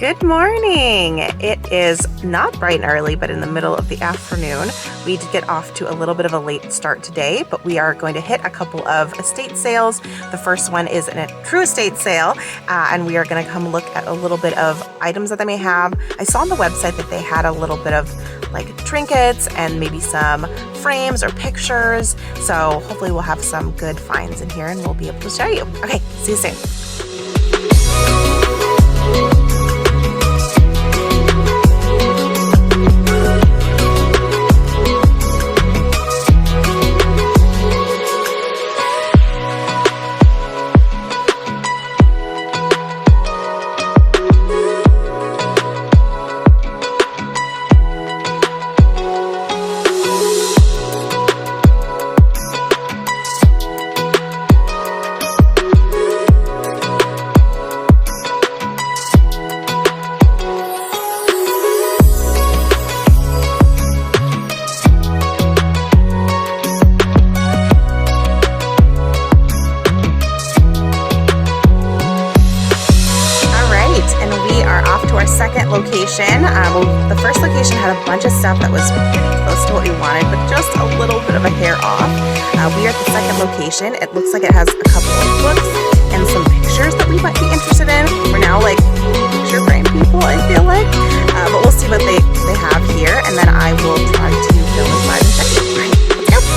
Good morning. It is not bright and early, but in the middle of the afternoon. We did get off to a little bit of a late start today, but we are going to hit a couple of estate sales. The first one is a true estate sale, and we are going to come look at a little bit of items that they may have. I saw on the website that they had a little bit of like trinkets and maybe some frames or pictures. So hopefully we'll have some good finds in here and we'll be able to show you. Okay, see you soon. Second location. The first location had a bunch of stuff that was pretty close to what we wanted, but just a little bit of a hair off. We are at the second location. It looks like it has a couple of books and some pictures that we might be interested in. We're now like picture frame people, I feel like. But we'll see what they have here, and then I will try to go inside and check it. All right, let's go.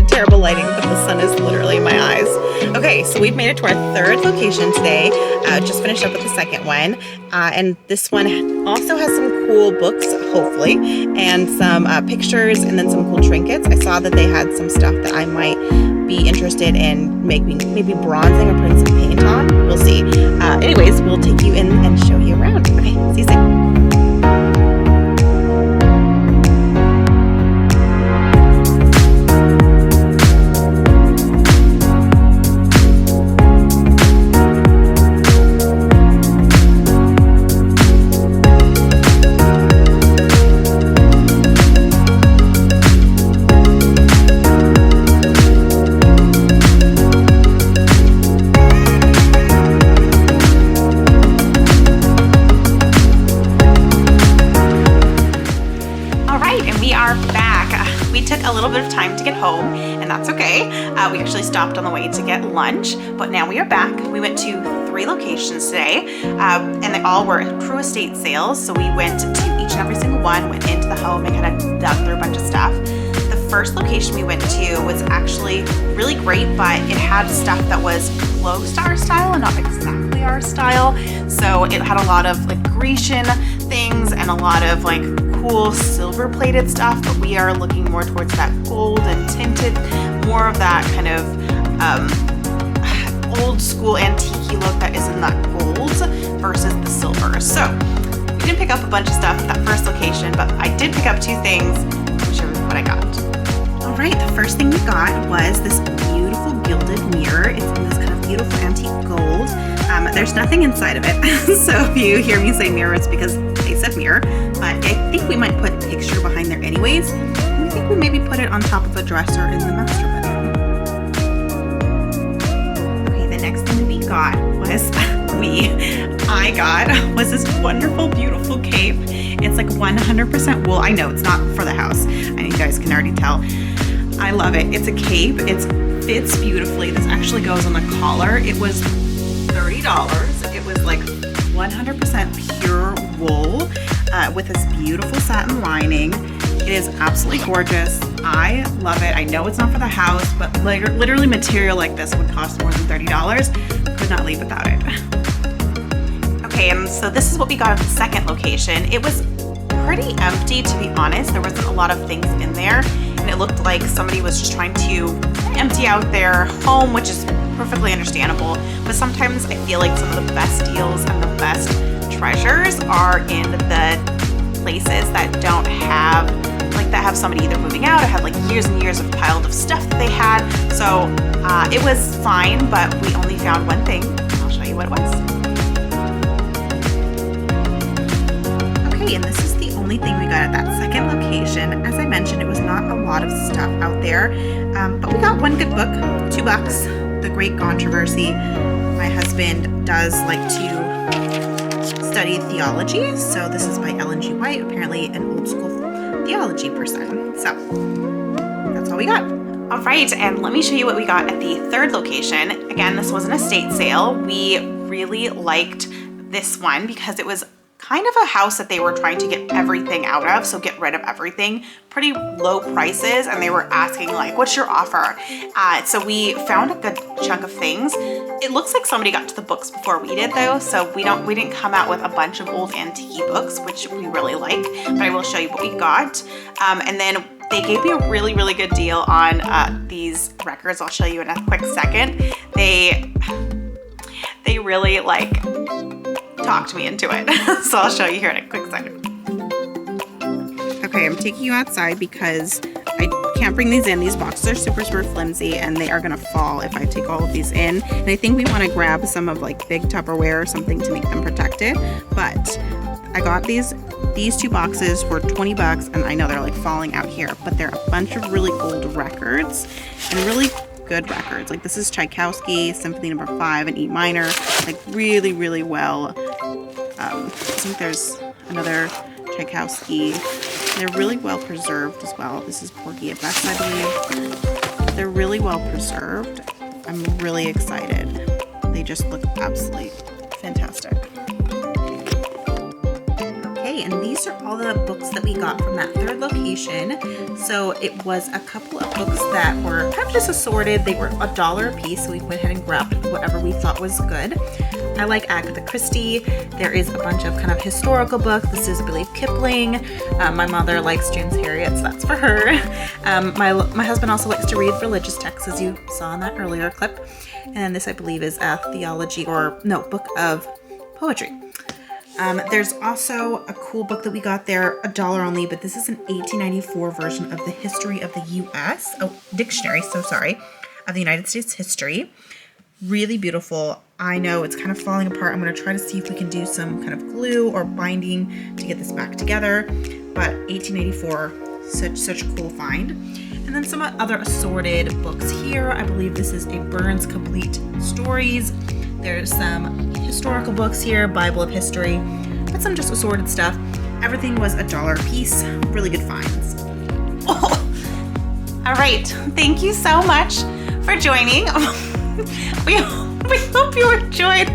Terrible lighting, but the sun is literally in my eyes. Okay, so we've made it to our third location today. Just finished up with the second one. And this one also has some cool books, hopefully, and some pictures and then some cool trinkets. I saw that they had some stuff that I might be interested in maybe bronzing or putting some paint on. We'll see. Anyways, we'll take you in and show you around. Okay, see you soon. A little bit of time to get home, and that's okay. We actually stopped on the way to get lunch, but now we are back. We went to 3 locations today, and they all were true estate sales. So we went to each and every single one, went into the home and kind of dug through a bunch of stuff. The first location we went to was actually really great, but it had stuff that was close to our style and not exactly our style. So it had a lot of like Grecian things and a lot of like cool silver plated stuff, but we are looking more towards that gold and tinted, more of that kind of old school antique look that is in that gold versus the silver. So we didn't pick up a bunch of stuff at that first location, but I did pick up 2 things. I'll show you what I got. All right, the first thing we got was this beautiful gilded mirror. It's in this kind of beautiful antique gold. There's nothing inside of it, so if you hear me say mirror, it's because they said mirror, but I think we might put a picture behind there anyways. I think we maybe put it on top of a dresser in the master bedroom. Okay, the next thing we got was, I got was this wonderful, beautiful cape. It's like 100% wool. I know it's not for the house. I know you guys can already tell. I love it. It's a cape. It fits beautifully. This actually goes on the collar. It was $30. It was like 100% pure wool with this beautiful satin lining. It is absolutely gorgeous. I love it. I know it's not for the house, but literally material like this would cost more than $30. Could not leave without it. Okay, and so this is what we got at the second location. It was pretty empty, to be honest. There wasn't a lot of things in there, and it looked like somebody was just trying to empty out their home, which is perfectly understandable. But sometimes I feel like some of the best deals and the best treasures are in the places that don't have, like that have somebody either moving out or have like years and years of piled of stuff that they had. So it was fine, but we only found one thing. I'll show you what it was. Okay, and this is the only thing we got at that second location. As I mentioned, it was not a lot of stuff out there, but we got one good book, $2, The Great Controversy. My husband does like to study theology, so this is by Ellen G. White, apparently an old school theology person. So that's all we got. All right, and let me show you what we got at the third location. Again, this was an estate sale. We really liked this one because it was kind of a house that they were trying to get everything out of, so get rid of everything, pretty low prices, and they were asking like, what's your offer? So we found a good chunk of things. It looks like somebody got to the books before we did though, so we didn't come out with a bunch of old antique books, which we really like, but I will show you what we got. And then they gave me a really, really good deal on these records. I'll show you in a quick second. They really like talked me into it. So I'll show you here in a quick second. Okay, I'm taking you outside because I can't bring these in. These boxes are super, super flimsy and they are gonna fall if I take all of these in. And I think we wanna grab some of like big Tupperware or something to make them protected. But I got these 2 boxes for $20 and I know they're like falling out here, but they're a bunch of really old records and really good records. Like this is Tchaikovsky, Symphony No. 5 in E minor, like really, really well. I think there's another Tchaikovsky. They're really well preserved as well. This is Porgy at Best, I believe. They're really well preserved. I'm really excited. They just look absolutely fantastic. Okay, and these are all the books that we got from that third location. So it was a couple of books that were kind of just assorted. They were $1 a piece, so we went ahead and grabbed whatever we thought was good. I like Agatha Christie. There is a bunch of kind of historical books. This is, I believe, Kipling. My mother likes James Harriet, so that's for her. My husband also likes to read religious texts, as you saw in that earlier clip. And then this, I believe, is a book of poetry. There's also a cool book that we got there, $1 only, but this is an 1894 version of the history of the dictionary, of the United States history. Really beautiful. I know it's kind of falling apart. I'm going to try to see if we can do some kind of glue or binding to get this back together. But 1884, such a cool find. And then some other assorted books here. I believe this is a Burns Complete Stories. There's some historical books here, Bible of History, but some just assorted stuff. Everything was $1 a piece. Really good finds. Oh. All right. Thank you so much for joining. We hope you enjoyed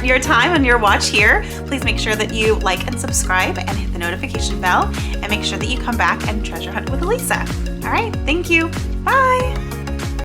your time and your watch here. Please make sure that you like and subscribe and hit the notification bell, and make sure that you come back and treasure hunt with Elisa. All right. Thank you. Bye.